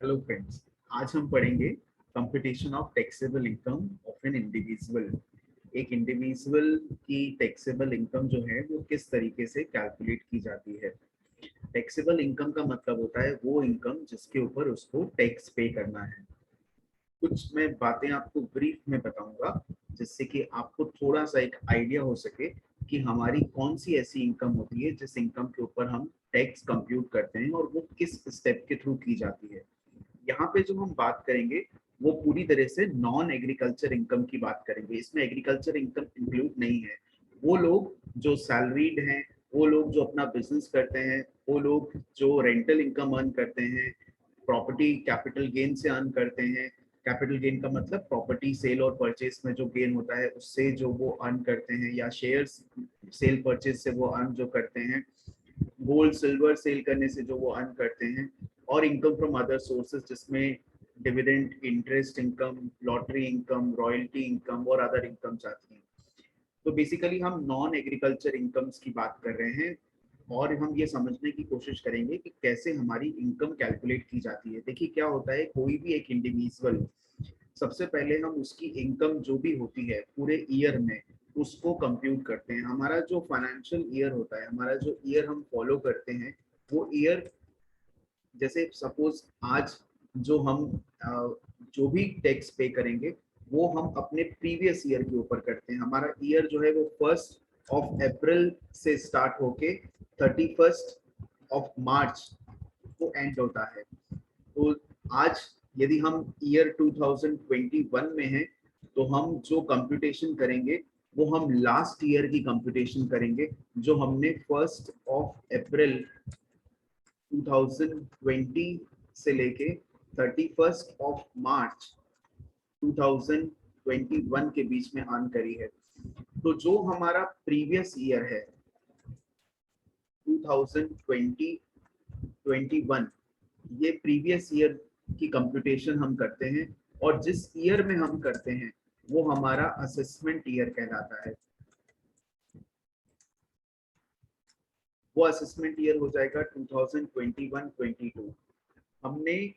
Hello friends, आज हम पढ़ेंगे computation of taxable income of an individual. एक इंडिविजुअल की टैक्सेबल इनकम जो है वो किस तरीके से कैलकुलेट की जाती है। टैक्सेबल इनकम का मतलब होता है वो इनकम जिसके ऊपर उसको टैक्स पे करना है। कुछ मैं बातें आपको ब्रीफ में बताऊंगा जिससे कि आपको थोड़ा सा एक आइडिया हो सके कि हमारी कौन सी ऐसी इनकम होती है जिस इनकम के ऊपर हम टैक्स कंप्यूट करते हैं और वो किस स्टेप के थ्रू की जाती है। यहाँ पे जो हम बात करेंगे वो पूरी तरह से नॉन एग्रीकल्चर इनकम की बात करेंगे। इसमें एग्रीकल्चर इनकम इंक्लूड नहीं है। वो लोग जो सैलरीड हैं, वो लोग जो अपना बिजनेस करते हैं, वो लोग जो रेंटल इनकम अर्न करते हैं, प्रॉपर्टी कैपिटल गेन से अर्न करते हैं। कैपिटल गेन का मतलब प्रॉपर्टी सेल और परचेज में जो गेन होता है उससे जो वो अर्न करते हैं, या शेयर्स सेल परचेज से वो अर्न जो करते हैं, गोल्ड सिल्वर सेल करने से जो वो अर्न करते हैं, और इनकम फ्रॉम अदर सोर्सेज जिसमें dividend, interest income, lottery income, royalty income और अदर इनकम्स आती हैं। तो बेसिकली हम नॉन एग्रीकल्चर इनकम्स की बात कर रहे हैं और हम ये समझने की कोशिश करेंगे कि कैसे हमारी इनकम कैलकुलेट की जाती है। देखिए क्या होता है, कोई भी एक इंडिविजुअल, सबसे पहले हम उसकी इनकम जो भी होती है पूरे ईयर में उसको कंप्यूट करते हैं। हमारा जो फाइनेंशियल ईयर होता है, हमारा जो ईयर हम फॉलो करते हैं, वो ईयर, जैसे सपोज आज जो हम जो भी टैक्स पे करेंगे वो हम अपने प्रीवियस ईयर के ऊपर करते हैं। हमारा ईयर जो है वो 1 अप्रैल से स्टार्ट होके 31 मार्च को एंड होता है। तो आज यदि हम ईयर 2021 में हैं तो हम जो कंप्यूटेशन करेंगे वो हम लास्ट ईयर की कंप्यूटेशन करेंगे, जो हमने 1 अप्रैल 2020 से लेके 31 मार्च 2021 के बीच में अर्न करी है। तो जो हमारा प्रीवियस ईयर है 2020-21, ये प्रीवियस ईयर की कंप्यूटेशन हम करते हैं, और जिस ईयर में हम करते हैं वो हमारा असेसमेंट ईयर कहलाता है। वो असेसमेंट ईयर हो जाएगा 2021-22। हमने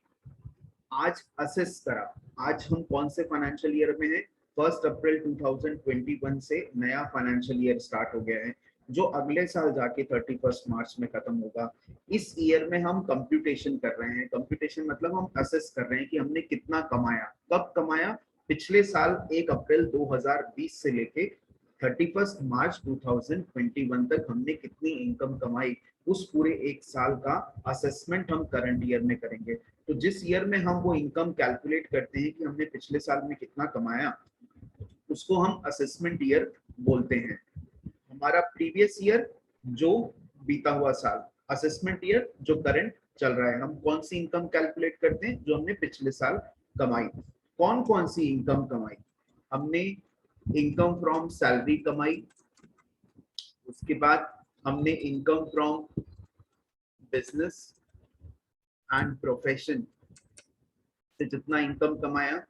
आज असेस करा, आज हम कौन से फाइनेंशियल ईयर में हैं, 1 अप्रैल 2021 से नया फाइनेंशियल ईयर स्टार्ट हो गया है जो अगले साल जाके 31 मार्च में खत्म होगा। इस ईयर में हम कंप्यूटेशन कर रहे हैं। कंप्यूटेशन मतलब हम असेस कर रहे हैं कि हमने कितना कमाया, कब कमाया। पिछले साल 1 अप्रैल 2020 से लेके 31 मार्च 2021 तक हमने कितनी इनकम कमाई, उस पूरे एक साल का असेसमेंट हम करंट ईयर में करेंगे। तो जिस ईयर में हम वो इनकम कैलकुलेट करते हैं कि हमने पिछले साल में कितना कमाया, उसको हम असेसमेंट ईयर बोलते हैं। हमारा प्रीवियस ईयर जो बीता हुआ साल, असेसमेंट ईयर जो करंट चल रहा है। हम कौन सी इनकम कैलकुलेट करते हैं, जो हमने पिछले साल कमाई। कौन कौन सी इनकम कमाई, हमने इनकम फ्रॉम सैलरी कमाई, उसके बाद हमने income from business and profession से जितना इनकम कमाया,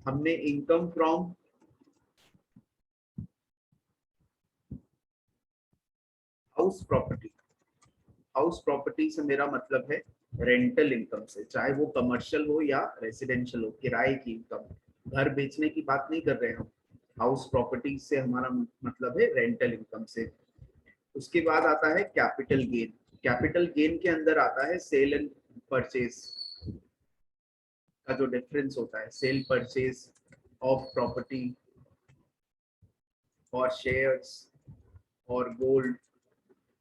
हमने income from house property. House property से मेरा मतलब है रेंटल इनकम से, चाहे वो कमर्शियल हो या रेसिडेंशियल हो, किराए की इनकम। घर बेचने की बात नहीं कर रहे हम। हाउस प्रॉपर्टी से हमारा मतलब है रेंटल इनकम से। उसके बाद आता है कैपिटल गेन। कैपिटल गेन के अंदर आता है सेल एंड परचेज का जो डिफरेंस होता है, सेल परचेज ऑफ प्रॉपर्टी और शेयर्स और गोल्ड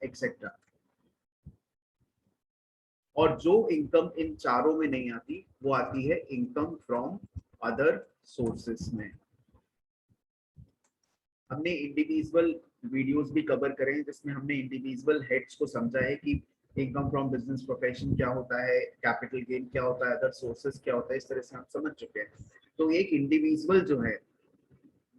एक्सेट्रा। और जो इनकम इन चारों में नहीं आती वो आती है इनकम फ्रॉम अदर सोर्सेस में। हमने इंडिविजुअल वीडियोस भी कवर करे हैं जिसमें हमने इंडिविजुअल हेड्स को समझा है कि इनकम फ्रॉम बिजनेस प्रोफेशन क्या होता है, कैपिटल गेन क्या होता है, अदर सोर्सेस क्या होता है। इस तरह से हम समझ चुके हैं। तो एक इंडिविजुअल जो है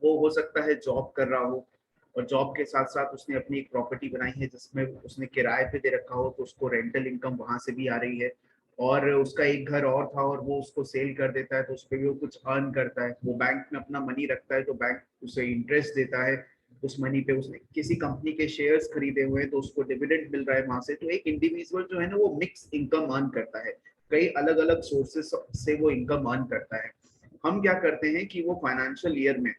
वो हो सकता है जॉब कर रहा हो, और जॉब के साथ साथ उसने अपनी एक प्रॉपर्टी बनाई है जिसमें उसने किराए पे दे रखा हो, तो उसको रेंटल इनकम वहां से भी आ रही है। और उसका एक घर और था और वो उसको सेल कर देता है तो उस पर भी वो कुछ अर्न करता है। वो बैंक में अपना मनी रखता है तो बैंक उसे इंटरेस्ट देता है उस मनी पे। उसने किसी कंपनी के शेयर्स खरीदे हुए हैं तो उसको डिविडेंड मिल रहा है वहां से। तो एक इंडिविजुअल जो है ना वो मिक्स इनकम अर्न करता है। कई अलग अलग सोर्सेस से वो इनकम अर्न करता है। हम क्या करते हैं कि वो फाइनेंशियल ईयर में,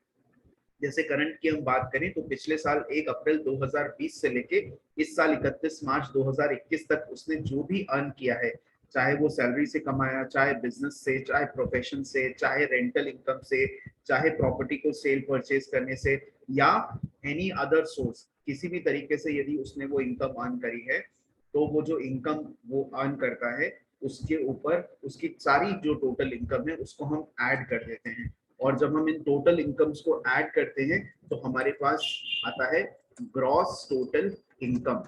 जैसे करंट की हम बात करें तो पिछले साल 1 अप्रैल 2020 से लेके इस साल 31 मार्च 2021 तक उसने जो भी अर्न किया है, चाहे वो सैलरी से कमाया, चाहे बिजनेस से, चाहे प्रोफेशन से, चाहे रेंटल इनकम से, चाहे प्रॉपर्टी को सेल परचेज करने से, या एनी अदर सोर्स, किसी भी तरीके से यदि उसने वो इनकम अर्न करी है, तो वो जो इनकम वो अर्न करता है उसके ऊपर उसकी सारी जो टोटल इनकम है उसको हम ऐड कर देते हैं। और जब हम इन टोटल इनकम्स को ऐड करते हैं तो हमारे पास आता है ग्रॉस टोटल इनकम,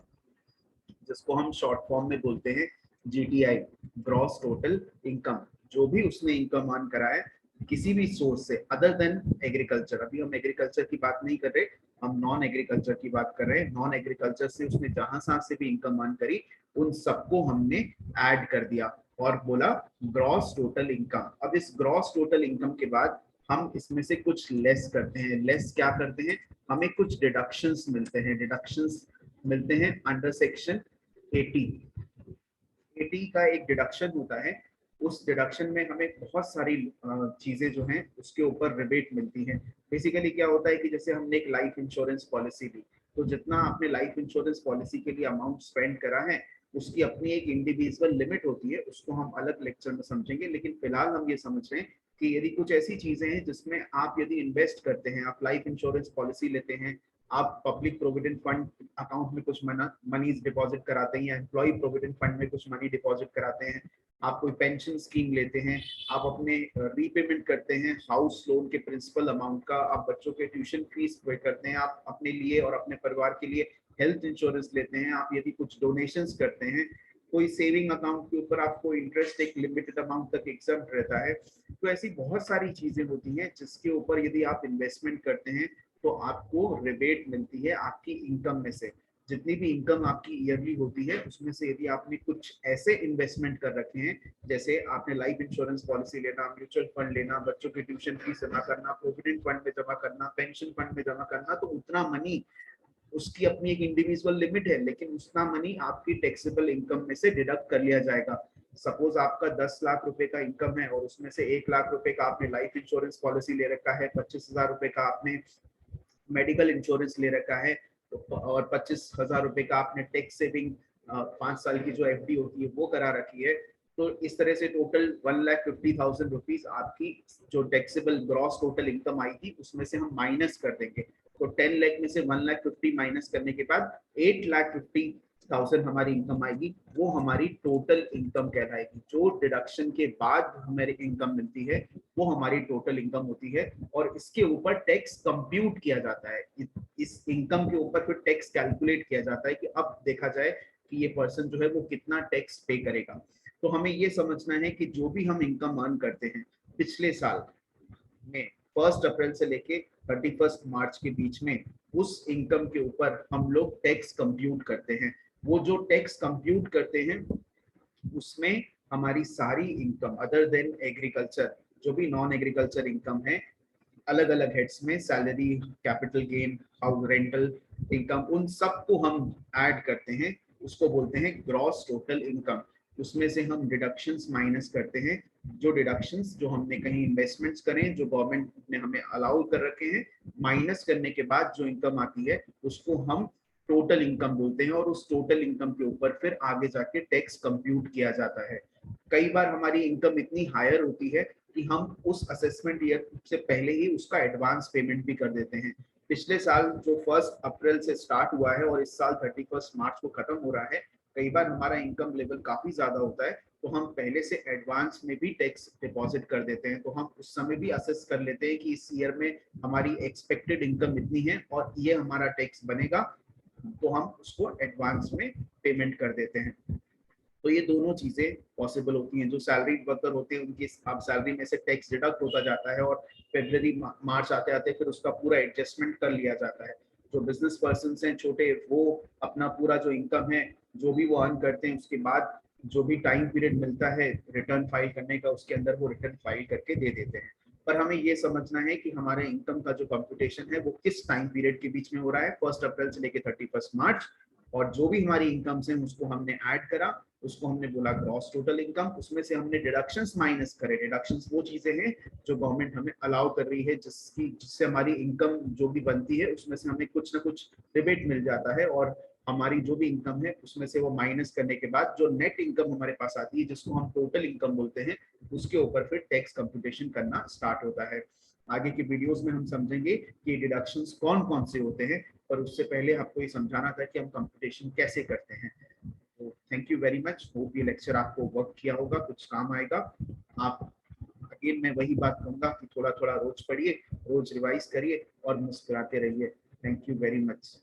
जिसको हम शॉर्ट फॉर्म में बोलते हैं जीटीआई, ग्रॉस टोटल इनकम। जो भी उसने इनकम अर्न करा है किसी भी सोर्स से अदर देन एग्रीकल्चर, अभी हम एग्रीकल्चर की बात नहीं कर रहे, हम नॉन एग्रीकल्चर की बात कर रहे हैं। नॉन एग्रीकल्चर से उसने जहां से भी इनकम अर्न करी उन सबको हमने ऐड कर दिया और बोला ग्रॉस टोटल इनकम। अब इस ग्रॉस टोटल इनकम के बाद हम इसमें से कुछ लेस करते हैं। लेस क्या करते हैं, हमें कुछ डिडक्शंस मिलते हैं। डिडक्शंस मिलते हैं अंडर सेक्शन 80। 80 का एक डिडक्शन होता है, उस डिडक्शन में हमें बहुत सारी चीजें जो हैं उसके ऊपर रिबेट मिलती है। बेसिकली क्या होता है कि जैसे हमने एक लाइफ इंश्योरेंस पॉलिसी ली, तो जितना आपने लाइफ इंश्योरेंस पॉलिसी के लिए अमाउंट स्पेंड करा है उसकी अपनी एक इंडिविजुअल लिमिट होती है, उसको हम अलग लेक्चर में समझेंगे। लेकिन फिलहाल हम ये समझ रहे हैं कि यदि कुछ ऐसी चीजें हैं जिसमें आप यदि इन्वेस्ट करते हैं, आप लाइफ इंश्योरेंस पॉलिसी लेते हैं, आप पब्लिक प्रोविडेंट फंड अकाउंट में कुछ मनी डिपॉजिट कराते हैं, या एम्प्लॉय प्रोविडेंट फंड में कुछ मनी डिपॉजिट कराते हैं, आप कोई पेंशन स्कीम लेते हैं, आप अपने रीपेमेंट करते हैं हाउस लोन के प्रिंसिपल अमाउंट का, आप बच्चों के ट्यूशन फीस पे करते हैं, आप अपने लिए और अपने परिवार के लिए हेल्थ इंश्योरेंस लेते हैं, आप यदि कुछ डोनेशंस करते हैं, कोई सेविंग अकाउंट के ऊपर आपको इंटरेस्ट एक लिमिटेड अमाउंट तक एग्जम्प्ट रहता है। तो ऐसी बहुत सारी चीजें होती हैं जिसके ऊपर यदि आप इन्वेस्टमेंट करते हैं तो आपको रिबेट मिलती है आपकी इनकम में से। जितनी भी इनकम आपकी ईयरली होती है उसमें से यदि आपने कुछ ऐसे इन्वेस्टमेंट कर रखे हैं, जैसे आपने लाइफ इंश्योरेंस पॉलिसी लेना, म्यूचुअल फंड लेना, बच्चों की ट्यूशन फीस जमा करना, प्रोविडेंट फंड में जमा करना, पेंशन फंड में जमा करना, तो उतना मनी उसकी अपनी एक इंडिविजुअल लिमिट है, लेकिन उतना मनी आपकी टैक्सेबल इनकम में से डिडक्ट कर लिया जाएगा। सपोज आपका 10 लाख रुपए का इनकम है और उसमें से 1 लाख रुपए का आपने लाइफ इंश्योरेंस पॉलिसी ले रखा है, 25,000 रुपए का आपने मेडिकल इंश्योरेंस ले रखा है, और 25,000 रुपए का आपने टैक्स सेविंग 5 साल की जो एफडी होती है वो करा रखी है। तो इस तरह से टोटल 1,50,000 रुपीज आपकी जो टैक्सेबल ग्रॉस टोटल इनकम आई थी उसमें से हम माइनस कर देंगे। तो 10 लाख में से 1,50,000 माइनस करने के बाद 8,50,000 हमारी इनकम आएगी, वो हमारी टोटल इनकम कहलाएगी। जो डिडक्शन के बाद हमारी इनकम मिलती है वो हमारी टोटल इनकम होती है, और इसके ऊपर टैक्स कंप्यूट किया जाता है। इस इनकम के ऊपर फिर टैक्स कैलकुलेट किया जाता है कि अब देखा जाए कि ये पर्सन जो है वो कितना टैक्स पे करेगा। तो हमें ये समझना है कि जो भी हम इनकम अर्न करते हैं पिछले साल में 1 अप्रैल से लेके 31 मार्च के बीच में, उस इनकम के ऊपर हम लोग टैक्स कंप्यूट करते हैं। वो जो टैक्स कंप्यूट करते हैं उसमें हमारी सारी इनकम अदर देन एग्रीकल्चर, जो भी नॉन एग्रीकल्चर इनकम है, अलग अलग हेड्स में salary, capital gain, house rental income, उन सबको हम ऐड करते हैं, उसको बोलते हैं ग्रॉस टोटल इनकम। उसमें से हम डिडक्शंस माइनस करते हैं, जो डिडक्शंस जो हमने कहीं इन्वेस्टमेंट्स करें जो गवर्नमेंट ने हमें अलाउ कर रखे हैं, माइनस करने के बाद जो इनकम आती है उसको हम टोटल इनकम बोलते हैं, और उस टोटल इनकम के ऊपर फिर आगे जाके टैक्स कंप्यूट किया जाता है। कई बार हमारी इनकम इतनी हायर होती है कि हम उस असेसमेंट ईयर से पहले ही उसका एडवांस पेमेंट भी कर देते हैं। पिछले साल जो 1 अप्रैल से स्टार्ट हुआ है और इस साल 31 मार्च को खत्म हो रहा है, कई बार हमारा इनकम लेवल काफी ज्यादा होता है, तो हम पहले से एडवांस में भी टैक्स डिपॉजिट कर देते हैं। तो हम उस समय भी असेस कर लेते हैं कि इस ईयर में हमारी एक्सपेक्टेड इनकम इतनी है और ये हमारा टैक्स बनेगा, तो हम उसको एडवांस में पेमेंट कर देते हैं। तो ये दोनों चीजें पॉसिबल होती हैं। जो सैलरी वर्कर होते हैं उनकी अब सैलरी में से टैक्स डिडक्ट होता जाता है और फरवरी मार्च आते आते फिर उसका पूरा एडजस्टमेंट कर लिया जाता है। जो बिजनेस पर्सन हैं छोटे, वो अपना पूरा जो इनकम है जो भी वो अर्न करते हैं उसके बाद जो भी टाइम पीरियड मिलता है रिटर्न फाइल करने का, उसके अंदर वो रिटर्न फाइल करके दे देते हैं। पर हमें ये समझना है कि हमारे इनकम का जो कंप्यूटेशन है वो किस टाइम पीरियड के बीच में हो रहा है, 1 अप्रैल से लेकर 31 मार्च, और जो भी हमारी इनकम है उसको हमने ऐड करा, उसको हमने बोला ग्रॉस टोटल इनकम। उसमें से हमने डिडक्शंस माइनस करे। डिडक्शंस वो चीजें हैं जो गवर्नमेंट हमें अलाउ कर रही है, जिससे हमारी इनकम जो भी बनती है उसमें से हमें कुछ ना कुछ रिबेट मिल जाता है, और हमारी जो भी इनकम है उसमें से वो माइनस करने के बाद जो नेट इनकम हमारे पास आती है, जिसको हम टोटल इनकम बोलते हैं, उसके ऊपर फिर टैक्स कंप्यूटेशन करना स्टार्ट होता है। आगे की वीडियोस में हम समझेंगे कि डिडक्शंस कौन कौन से होते हैं, पर उससे पहले आपको ये समझाना था कि हम कंप्यूटेशन कैसे करते हैं। तो thank you very much. Hope ये लेक्चर आपको वर्क किया होगा, कुछ काम आएगा। आप अगेन मैं वही बात कहूंगा कि थोड़ा थोड़ा रोज पढ़िए, रोज रिवाइज करिए और मुस्कुराते रहिए। Thank you very much.